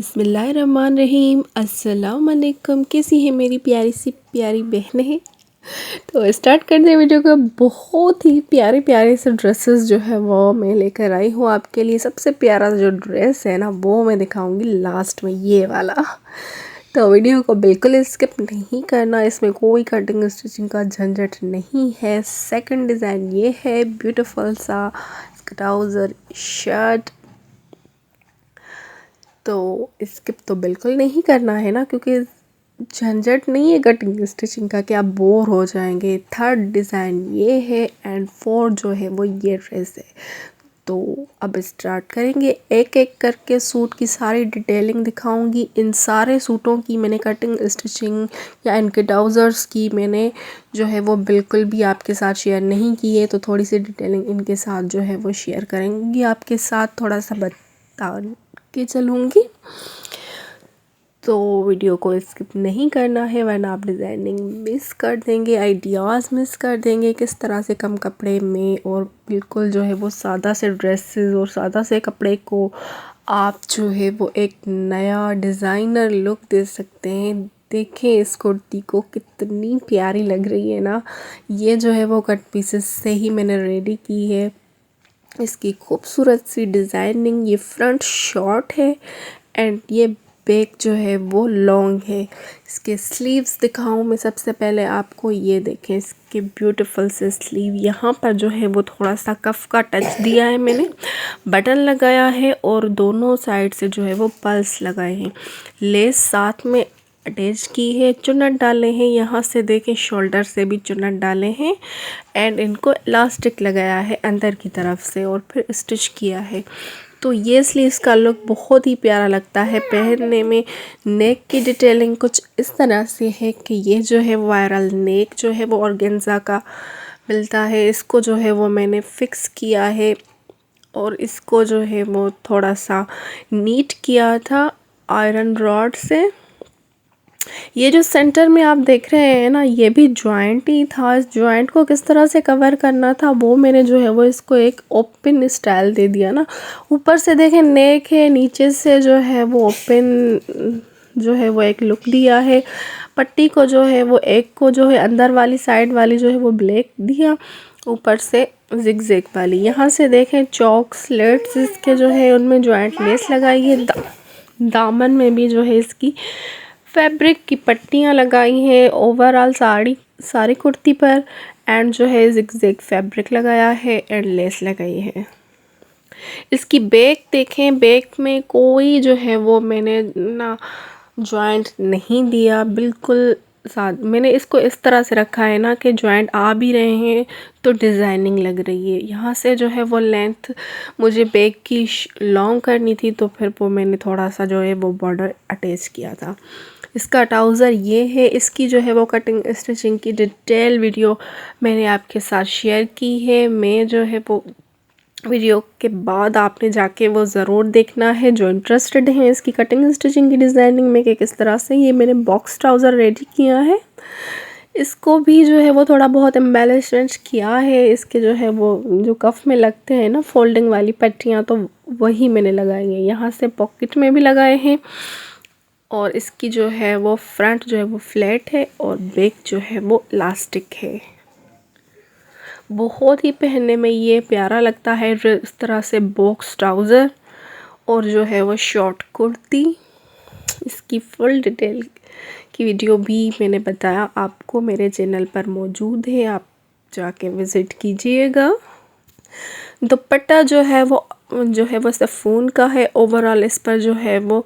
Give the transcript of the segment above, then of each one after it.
बिस्मिल्लाहिर्रहमानिर्रहीम। अस्सलाम वालेकुम। कैसी है मेरी प्यारी सी प्यारी बहनें। तो स्टार्ट करते हैं वीडियो को। बहुत ही प्यारे प्यारे से ड्रेसेस जो है वो मैं लेकर आई हूँ आपके लिए। सबसे प्यारा जो ड्रेस है ना वो मैं दिखाऊंगी लास्ट में, ये वाला। तो वीडियो को बिल्कुल स्किप नहीं करना, इसमें कोई कटिंग स्टिचिंग का झंझट नहीं है। सेकंड डिज़ाइन ये है, ब्यूटीफुल सा ट्राउज़र शर्ट। तो स्किप तो बिल्कुल नहीं करना है ना, क्योंकि झंझट नहीं है कटिंग स्टिचिंग का कि आप बोर हो जाएंगे। थर्ड डिज़ाइन ये है एंड फोर्थ जो है वो ये ड्रेस है। तो अब स्टार्ट करेंगे, एक एक करके सूट की सारी डिटेलिंग दिखाऊंगी। इन सारे सूटों की मैंने कटिंग स्टिचिंग या इनके ट्राउज़र्स की मैंने जो है वो बिल्कुल भी आपके साथ शेयर नहीं की है। तो थोड़ी सी डिटेलिंग इनके साथ जो है वो शेयर करेंगी आपके साथ, थोड़ा सा बता के चलूँगी। तो वीडियो को स्किप नहीं करना है, वरना आप डिज़ाइनिंग मिस कर देंगे, आइडियाज़ मिस कर देंगे किस तरह से कम कपड़े में और बिल्कुल जो है वो सादा से ड्रेसेस और सादा से कपड़े को आप जो है वो एक नया डिज़ाइनर लुक दे सकते हैं। देखें इस कुर्ती को, कितनी प्यारी लग रही है ना। ये जो है वो कट पीसेस से ही मैंने रेडी की है। इसकी खूबसूरत सी डिज़ाइनिंग, ये फ्रंट शॉर्ट है एंड ये बैक जो है वो लॉन्ग है। इसके स्लीव्स दिखाऊं मैं सबसे पहले आपको, ये देखें इसके ब्यूटीफुल से स्लीव। यहाँ पर जो है वो थोड़ा सा कफ का टच दिया है मैंने, बटन लगाया है और दोनों साइड से जो है वो पल्स लगाए हैं। लेस साथ में अटैच की है, चुन्नट डाले हैं, यहाँ से देखें शोल्डर से भी चुन्नट डाले हैं एंड इनको इलास्टिक लगाया है अंदर की तरफ से और फिर स्टिच किया है। तो ये स्लीव्स का लुक बहुत ही प्यारा लगता है पहनने में। नेक की डिटेलिंग कुछ इस तरह से है कि ये जो है वायरल नेक जो है वो ऑर्गेन्जा का मिलता है, इसको जो है वो मैंने फ़िक्स किया है और इसको जो है वो थोड़ा सा नीट किया था आयरन रॉड से। ये जो सेंटर में आप देख रहे हैं ना, ये भी जॉइंट ही था। इस जॉइंट को किस तरह से कवर करना था वो मैंने जो है वो इसको एक ओपन स्टाइल दे दिया ना। ऊपर से देखें नेक है, नीचे से जो है वो ओपन जो है वो एक लुक दिया है। पट्टी को जो है वो एक को जो है अंदर वाली साइड वाली जो है वो ब्लैक दिया, ऊपर से जिग वाली। यहाँ से देखें चौक स्लिट्स इसके जो है उनमें जॉइंट लेस लगाई है। दामन में भी जो है इसकी फैब्रिक की पट्टियाँ लगाई हैं ओवरऑल सारी कुर्ती पर एंड जो है जिग फैब्रिक लगाया है एंड लेस लगाई है। इसकी बैक देखें, बैक में कोई जो है वो मैंने ना जॉइंट नहीं दिया, बिल्कुल साथ मैंने इसको इस तरह से रखा है ना कि जॉइंट आ भी रहे हैं तो डिज़ाइनिंग लग रही है। यहाँ से जो है वो लेंथ मुझे बैक की लॉन्ग करनी थी, तो फिर वो मैंने थोड़ा सा जो है वो बॉर्डर अटैच किया था। इसका ट्राउज़र ये है, इसकी जो है वो कटिंग स्टिचिंग की डिटेल वीडियो मैंने आपके साथ शेयर की है। मैं जो है वो वीडियो के बाद आपने जाके वो ज़रूर देखना है जो इंटरेस्टेड हैं इसकी कटिंग स्टिचिंग की डिज़ाइनिंग में कि किस तरह से ये मैंने बॉक्स ट्राउज़र रेडी किया है। इसको भी जो है वो थोड़ा बहुत एम्बेलिशमेंट किया है। इसके जो है वो जो कफ में लगते हैं ना फोल्डिंग वाली पट्टियाँ, तो वही मैंने लगाई है। यहाँ से पॉकेट में भी लगाए हैं और इसकी जो है वो फ्रंट जो है वो फ्लैट है और बैक जो है वो इलास्टिक है। बहुत ही पहनने में ये प्यारा लगता है इस तरह से बॉक्स ट्राउज़र और जो है वो शॉर्ट कुर्ती। इसकी फुल डिटेल की वीडियो भी मैंने बताया आपको मेरे चैनल पर मौजूद है, आप जाके विज़िट कीजिएगा। दुपट्टा जो है वो सफ़ून का है। ओवरऑल इस पर जो है वो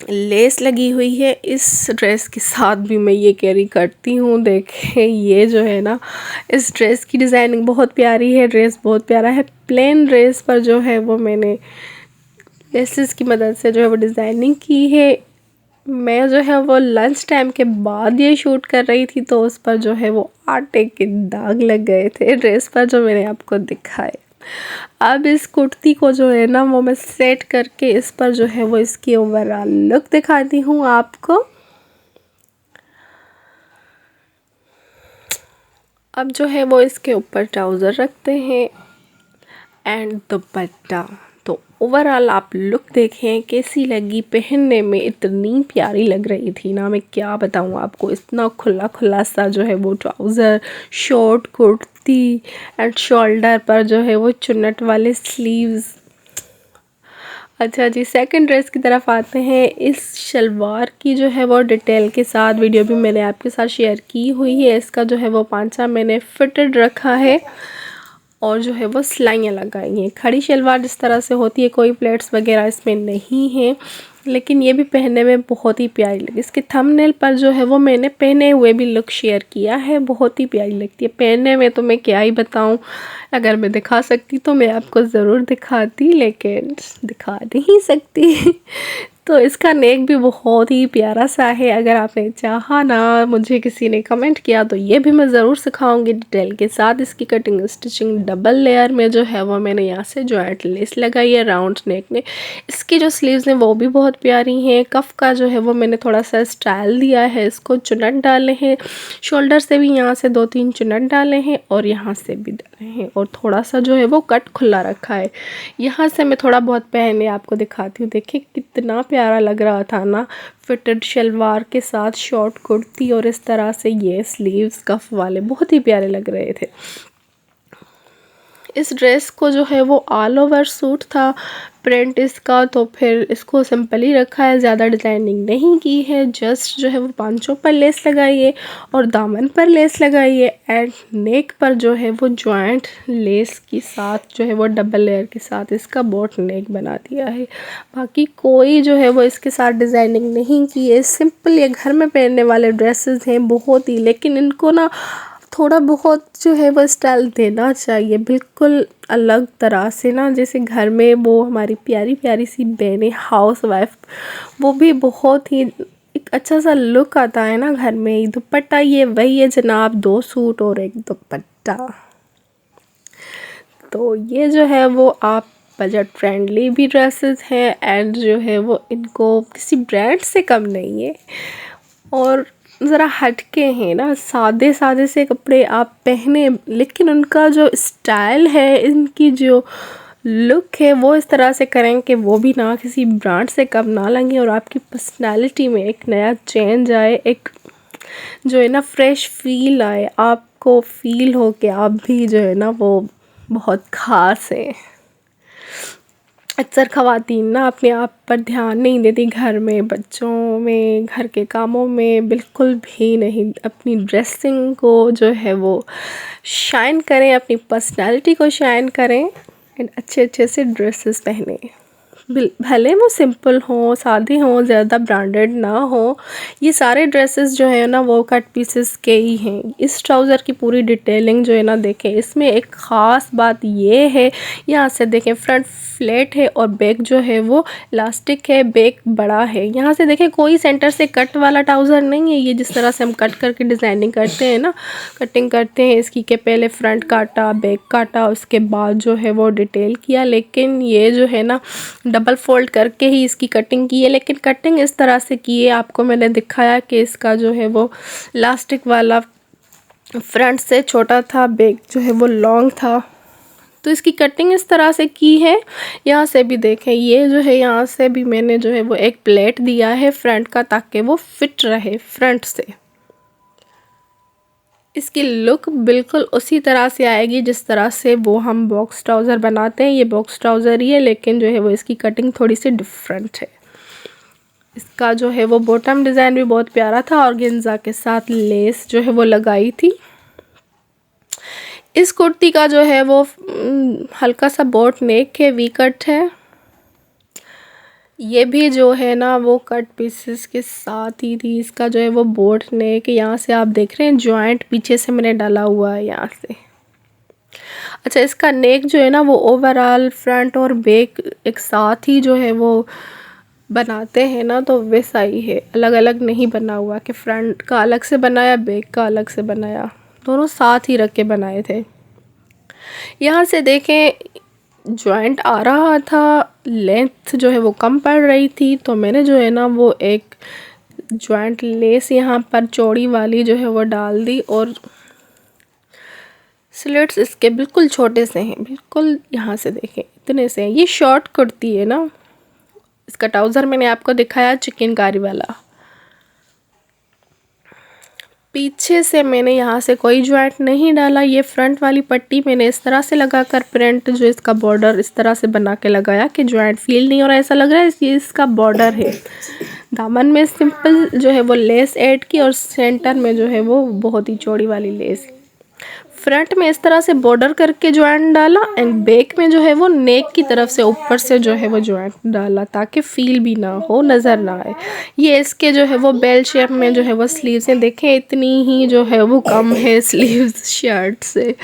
लेस लगी हुई है। इस ड्रेस के साथ भी मैं ये कैरी करती हूँ। देखें ये जो है ना, इस ड्रेस की डिज़ाइनिंग बहुत प्यारी है, ड्रेस बहुत प्यारा है। प्लेन ड्रेस पर जो है वो मैंने लेसेस की मदद से जो है वो डिज़ाइनिंग की है। मैं जो है वो लंच टाइम के बाद ये शूट कर रही थी, तो उस पर जो है वो आटे के दाग लग गए थे ड्रेस पर जो मैंने आपको दिखाए। अब इस कुर्ती को जो है ना वो मैं सेट करके इस पर जो है वो इसकी ओवरऑल लुक दिखाती हूँ आपको। अब जो है वो इसके ऊपर ट्राउज़र रखते हैं एंड दुपट्टा। तो ओवरऑल आप लुक देखें कैसी लगी, पहनने में इतनी प्यारी लग रही थी ना, मैं क्या बताऊँ आपको। इतना खुला खुला सा जो है वो trouser, short kurti and shoulder पर जो है वो चुन्नट वाले स्लीव्स। अच्छा जी, सेकंड ड्रेस की तरफ आते हैं। इस शलवार की जो है वो डिटेल के साथ वीडियो भी मैंने आपके साथ शेयर की हुई है। इसका जो है वो पांचा मैंने फिटेड रखा है और जो है वो सिलाइयाँ लगाई हैं। खड़ी शलवार जिस तरह से होती है, कोई प्लेट्स वगैरह इसमें नहीं है, लेकिन ये भी पहनने में बहुत ही प्यारी लगी। इसके थंबनेल पर जो है वो मैंने पहने हुए भी लुक शेयर किया है, बहुत ही प्यारी लगती है पहनने में। तो मैं क्या ही बताऊं, अगर मैं दिखा सकती तो मैं आपको ज़रूर दिखाती, लेकिन दिखा नहीं सकती। तो इसका नेक भी बहुत ही प्यारा सा है। अगर आपने चाहा ना, मुझे किसी ने कमेंट किया, तो ये भी मैं ज़रूर सिखाऊंगी डिटेल के साथ। इसकी कटिंग स्टिचिंग डबल लेयर में जो है वो मैंने यहाँ से जॉइंट लेस लगाई है राउंड नेक में। इसकी जो स्लीव्स हैं वो भी बहुत प्यारी हैं। कफ का जो है वो मैंने थोड़ा सा स्टाइल दिया है, इसको चुन्नट डाले हैं, शोल्डर से भी यहाँ से 2-3 चुन्नट डाले हैं और यहाँ से भी डाले हैं, और थोड़ा सा जो है वो कट खुला रखा है। यहाँ से मैं थोड़ा बहुत पहने आपको दिखाती हूँ। देखिए कितना प्यारा लग रहा था ना, फिटेड शलवार के साथ शॉर्ट कुर्ती और इस तरह से ये स्लीव्स कफ वाले, बहुत ही प्यारे लग रहे थे। इस ड्रेस को जो है वो ऑल ओवर सूट था प्रिंट इसका, तो फिर इसको सिंपल ही रखा है, ज़्यादा डिज़ाइनिंग नहीं की है। जस्ट जो है वो पांचों पर लेस लगाई है और दामन पर लेस लगाई है, एंड नेक पर जो है वो जॉइंट लेस के साथ जो है वो डबल लेयर के साथ इसका बोट नेक बना दिया है। बाकी कोई जो है वो इसके साथ डिज़ाइनिंग नहीं की है। सिंपल ये घर में पहनने वाले ड्रेसेस हैं बहुत ही, लेकिन इनको ना थोड़ा बहुत जो है वो स्टाइल देना चाहिए, बिल्कुल अलग तरह से ना, जैसे घर में वो हमारी प्यारी प्यारी सी बहनें हाउस वाइफ, वो भी बहुत ही एक अच्छा सा लुक आता है ना घर में। दुपट्टा ये वही है जनाब, 2 सूट और एक दुपट्टा। तो ये जो है वो आप बजट फ्रेंडली भी ड्रेसेस हैं, एंड जो है वो इनको किसी ब्रांड से कम नहीं है और ज़रा हटके हैं ना, सादे सादे से कपड़े आप पहने, लेकिन उनका जो स्टाइल है, इनकी जो लुक है वो इस तरह से करें कि वो भी ना किसी ब्रांड से कम ना लगे और आपकी पर्सनालिटी में एक नया चेंज आए, एक जो है ना फ्रेश फील आए, आपको फील हो कि आप भी जो है ना वो बहुत ख़ास है। अक्सर ख़वातीन ना अपने आप पर ध्यान नहीं देती, घर में, बच्चों में, घर के कामों में बिल्कुल भी नहीं। अपनी ड्रेसिंग को जो है वो शाइन करें, अपनी पर्सनालिटी को शाइन करें एंड अच्छे अच्छे से ड्रेसेस पहने। भले वो सिंपल हो, सादे हों, ज़्यादा ब्रांडेड ना हो। ये सारे ड्रेसेस जो है ना वो कट पीसेस के ही हैं। इस ट्राउज़र की पूरी डिटेलिंग जो है ना देखें, इसमें एक ख़ास बात ये है, यहाँ से देखें फ्रंट फ्लैट है और बैक जो है वो इलास्टिक है, बैक बड़ा है। यहाँ से देखें कोई सेंटर से कट वाला ट्राउज़र नहीं है। ये जिस तरह से हम कट करके डिज़ाइनिंग करते हैं ना, कटिंग करते हैं इसकी, के पहले फ्रंट काटा, बैक काटा, उसके बाद जो है वो डिटेल किया, लेकिन ये जो है ना डबल फोल्ड करके ही इसकी कटिंग की है। लेकिन कटिंग इस तरह से की है, आपको मैंने दिखाया कि इसका जो है वो इलास्टिक वाला फ्रंट से छोटा था, बैक जो है वो लॉन्ग था, तो इसकी कटिंग इस तरह से की है। यहाँ से भी देखें, ये जो है यहाँ से भी मैंने जो है वो एक प्लेट दिया है फ्रंट का, ताकि वो फिट रहे फ्रंट से। इसकी लुक बिल्कुल उसी तरह से आएगी जिस तरह से वो हम बॉक्स ट्राउज़र बनाते हैं। ये बॉक्स ट्राउज़र ही है, लेकिन जो है वो इसकी कटिंग थोड़ी सी डिफरेंट है। इसका जो है वो बॉटम डिज़ाइन भी बहुत प्यारा था और गेंजा के साथ लेस जो है वो लगाई थी। इस कुर्ती का जो है वो हल्का सा बोट नेक है, वी कट है। ये भी जो है ना वो कट पीसेस के साथ ही थी। इसका जो है वो बोट नेक, यहाँ से आप देख रहे हैं जॉइंट पीछे से मैंने डाला हुआ है यहाँ से। अच्छा, इसका नेक जो है ना वो ओवरऑल फ्रंट और बैक एक साथ ही जो है वो बनाते हैं ना, तो वैसा ही है, अलग अलग नहीं बना हुआ कि फ्रंट का अलग से बनाया, बैक का अलग से बनाया, दोनों साथ ही रख के बनाए थे। यहाँ से देखें जॉइंट आ रहा था, लेंथ जो है वो कम पड़ रही थी, तो मैंने जो है ना वो एक जॉइंट लेस यहाँ पर चौड़ी वाली जो है वो डाल दी, और स्लिट्स इसके बिल्कुल छोटे से हैं, बिल्कुल यहाँ से देखें इतने से ये शॉर्ट कुर्ती है ना। इसका ट्राउज़र मैंने आपको दिखाया चिकनकारी वाला। पीछे से मैंने यहाँ से कोई जॉइंट नहीं डाला। ये फ्रंट वाली पट्टी मैंने इस तरह से लगाकर प्रिंट जो इसका बॉर्डर इस तरह से बना के लगाया कि जॉइंट फील नहीं हो रहा, ऐसा लग रहा है ये इसका बॉर्डर है। दामन में सिंपल जो है वो लेस ऐड की और सेंटर में जो है वो बहुत ही चौड़ी वाली लेस। फ्रंट में इस तरह से बॉर्डर करके जॉइंट डाला एंड बैक में जो है वो नेक की तरफ से ऊपर से जो है वो जॉइंट डाला ताकि फील भी ना हो, नज़र ना आए। ये इसके जो है वो बेल शेप में जो है वो स्लीव्स हैं, देखें इतनी ही जो है वो कम है स्लीव्स शर्ट से।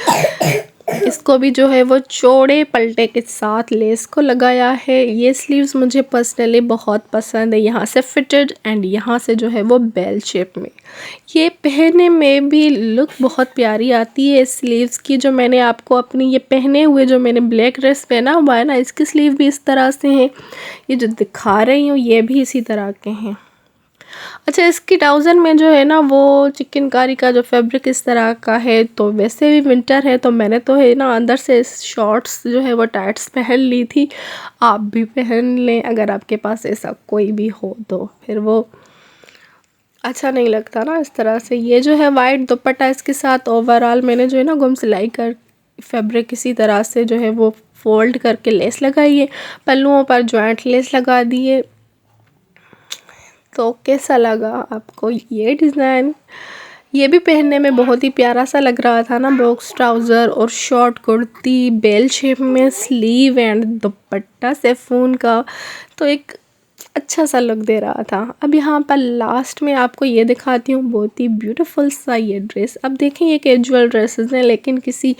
इसको भी जो है वो चौड़े पलटे के साथ लेस को लगाया है। ये स्लीव्स मुझे पर्सनली बहुत पसंद है, यहाँ से फिटेड एंड यहाँ से जो है वो बेल शेप में। ये पहनने में भी लुक बहुत प्यारी आती है इस स्लीव्स की। जो मैंने आपको अपनी ये पहने हुए जो मैंने ब्लैक ड्रेस पहना हुआ है ना, इसकी स्लीव भी इस तरह से हैं। ये जो दिखा रही हूँ ये भी इसी तरह के हैं। अच्छा, इसकी ट्राउज़र में जो है ना वो चिकनकारी का जो फैब्रिक इस तरह का है, तो वैसे भी विंटर है तो मैंने तो है ना अंदर से शॉर्ट्स जो है वो टाइट्स पहन ली थी। आप भी पहन लें अगर आपके पास ऐसा कोई भी हो तो, फिर वो अच्छा नहीं लगता ना इस तरह से। ये जो है वाइट दुपट्टा इसके साथ ओवरऑल मैंने जो है ना गुम सिलाई कर फैब्रिक इसी तरह से जो है वो फोल्ड करके लेस लगाई है। पल्लुओं पर जॉइंट लेस लगा दिए। तो कैसा लगा आपको ये डिज़ाइन? ये भी पहनने में बहुत ही प्यारा सा लग रहा था ना, बॉक्स ट्राउज़र और शॉर्ट कुर्ती बेल शेप में, स्लीव एंड दुपट्टा सेफून का, तो एक अच्छा सा लुक दे रहा था। अब यहाँ पर लास्ट में आपको ये दिखाती हूँ बहुत ही ब्यूटीफुल सा ये ड्रेस। अब देखें ये कैजुअल ड्रेसेस हैं लेकिन किसी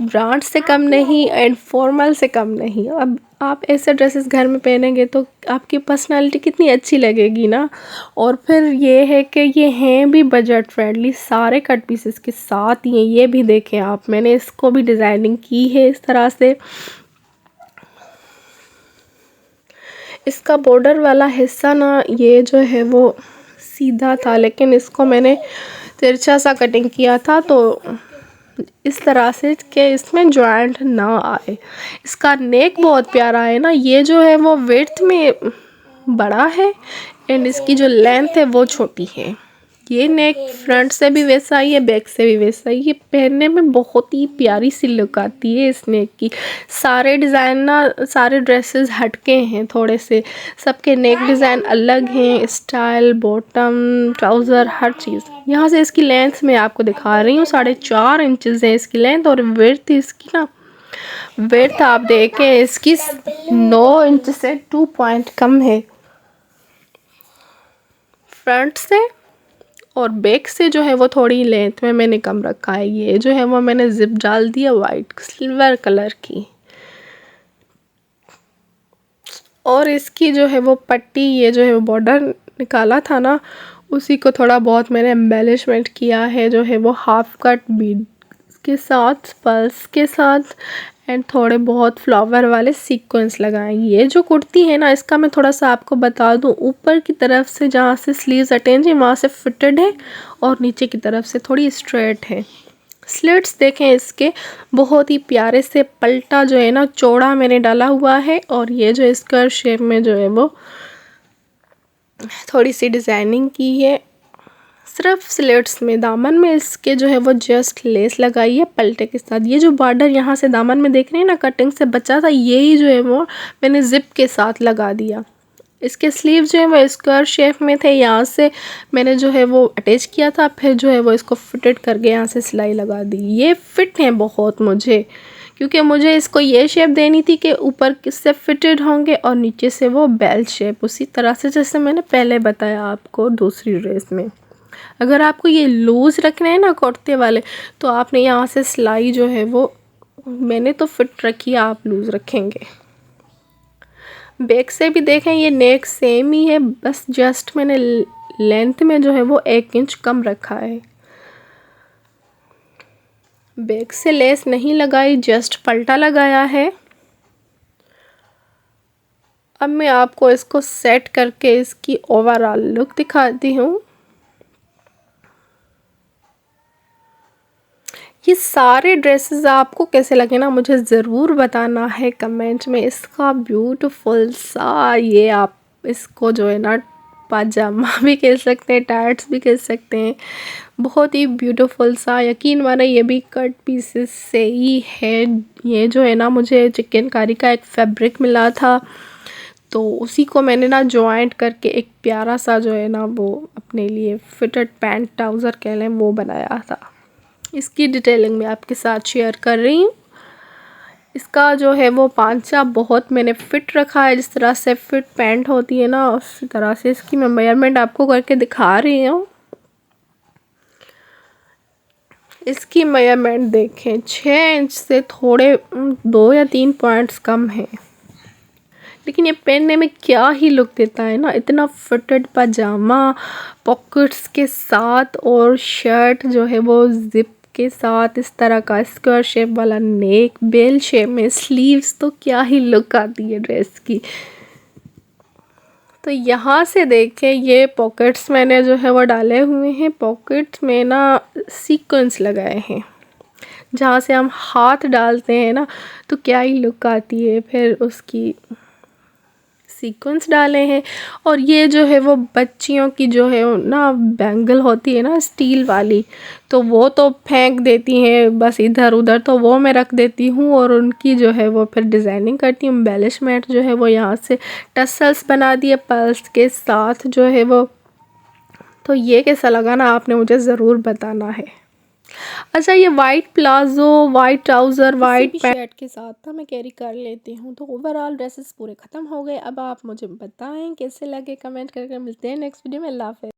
ब्रांड से कम नहीं एंड फॉर्मल से कम नहीं। अब आप ऐसे ड्रेसेस घर में पहनेंगे तो आपकी पर्सनालिटी कितनी अच्छी लगेगी ना। और फिर ये है कि ये हैं भी बजट फ्रेंडली, सारे कट पीसेस के साथ ही हैं। ये भी देखें आप, मैंने इसको भी डिज़ाइनिंग की है इस तरह से। इसका बॉर्डर वाला हिस्सा ना ये जो है वो सीधा था लेकिन इसको मैंने तिरछा सा कटिंग किया था तो इस तरह से कि इसमें जॉइंट ना आए। इसका नेक बहुत प्यारा है ना, ये जो है वो विड्थ में बड़ा है एंड इसकी जो लेंथ है वो छोटी है। ये नेक फ्रंट से भी वैसा ही है, बैक से भी वैसा ही। ये पहनने में बहुत ही प्यारी सी लुक आती है इस नेक की। सारे डिज़ाइन ना सारे ड्रेसेस हटके हैं थोड़े से, सबके नेक डिज़ाइन अलग हैं, स्टाइल बॉटम ट्राउज़र हर चीज़। यहाँ से इसकी लेंथ मैं आपको दिखा रही हूँ, 4.5 इंचज़ है इसकी लेंथ और विड्थ इसकी ना विड्थ आप देखें इसकी 9 इंच से 2 पॉइंट कम है फ्रंट से, और बैक से जो है वो थोड़ी लेंथ में मैंने कम रखा है। ये जो है वो मैंने जिप डाल दिया वाइट सिल्वर कलर की। और इसकी जो है वो पट्टी, ये जो है वो बॉर्डर निकाला था ना उसी को थोड़ा बहुत मैंने एम्बेलिशमेंट किया है, जो है वो हाफ कट बीड के साथ, पर्ल्स के साथ एंड थोड़े बहुत फ्लावर वाले सीक्वेंस लगाए। ये जो कुर्ती है ना इसका मैं थोड़ा सा आपको बता दूं, ऊपर की तरफ से जहाँ से स्लीव्स अटैच है वहाँ से फिटेड है और नीचे की तरफ से थोड़ी स्ट्रेट है। स्लिट्स देखें इसके बहुत ही प्यारे से, पल्टा जो है ना चौड़ा मैंने डाला हुआ है और ये जो स्क्वायर शेप में जो है वो थोड़ी सी डिज़ाइनिंग की है सिर्फ स्लिट्स में। दामन में इसके जो है वो जस्ट लेस लगाई है पल्टे के साथ। ये जो बॉर्डर यहाँ से दामन में देख रहे हैं ना कटिंग से बचा था, यही जो है वो मैंने जिप के साथ लगा दिया। इसके स्लीव जो है वो स्क्वायर शेप में थे, यहाँ से मैंने जो है वो अटैच किया था, फिर जो है वो इसको फिटेड करके यहाँ से सिलाई लगा दी। ये फिट हैं बहुत मुझे, क्योंकि मुझे इसको ये शेप देनी थी कि ऊपर किससे फिटेड होंगे और नीचे से वो बेल शेप, उसी तरह से जैसे मैंने पहले बताया आपको दूसरी ड्रेस में। अगर आपको ये लूज़ रखने हैं ना कुर्ते वाले तो आपने यहाँ से सिलाई जो है वो मैंने तो फिट रखी है, आप लूज़ रखेंगे। बैक से भी देखें ये नेक सेम ही है, बस जस्ट मैंने लेंथ में जो है वो 1 इंच कम रखा है। बैक से लेस नहीं लगाई, जस्ट पल्टा लगाया है। अब मैं आपको इसको सेट करके इसकी ओवरऑल लुक दिखाती हूँ। ये सारे ड्रेसेस आपको कैसे लगे ना मुझे ज़रूर बताना है कमेंट में। इसका ब्यूटीफुल सा ये आप इसको जो है ना पाजामा भी कह सकते हैं, टाइट्स भी कह सकते हैं, बहुत ही ब्यूटीफुल सा। यकीन माना ये भी कट पीसेस से ही है। ये जो है ना मुझे चिकनकारी का एक फैब्रिक मिला था, तो उसी को मैंने ना जॉइंट करके एक प्यारा सा जो है ना वो अपने लिए फिटेड पैंट ट्राउज़र कह लें वो बनाया था। इसकी डिटेलिंग मैं आपके साथ शेयर कर रही हूँ। इसका जो है वो पांचा बहुत मैंने फिट रखा है, जिस तरह से फिट पैंट होती है ना उसी तरह से इसकी मैं मेजरमेंट आपको करके दिखा रही हूँ। इसकी मेजरमेंट देखें 6 इंच से थोड़े 2 या 3 पॉइंट्स कम है, लेकिन ये पहनने में क्या ही लुक देता है ना। इतना फिटेड पजामा पॉकेट्स के साथ और शर्ट जो है वो जिप के साथ, इस तरह का स्क्वायर शेप वाला नेक, बेल शेप में स्लीव्स, तो क्या ही लुक आती है ड्रेस की। तो यहाँ से देखें ये पॉकेट्स मैंने जो है वो डाले हुए हैं। पॉकेट्स में ना सीक्वेंस लगाए हैं, जहाँ से हम हाथ डालते हैं ना तो क्या ही लुक आती है, फिर उसकी सीक्वेंस डाले हैं। और ये जो है वो बच्चियों की जो है ना बैंगल होती है ना स्टील वाली, तो वो तो फेंक देती हैं बस इधर उधर, तो वो मैं रख देती हूँ और उनकी जो है वो फिर डिज़ाइनिंग करती हूँ। एम्बेलिशमेंट जो है वो यहाँ से टसल्स बना दिए पर्ल्स के साथ जो है वो। तो ये कैसा लगा ना आपने मुझे ज़रूर बताना है। अच्छा, ये white palazzo, white trouser, white shirt के साथ था मैं कैरी कर लेती हूँ। तो ओवरऑल ड्रेसेस पूरे ख़त्म हो गए। अब आप मुझे बताएं कैसे लगे, कमेंट करके। मिलते हैं नेक्स्ट वीडियो में। अल्लाह हाफ़िज़।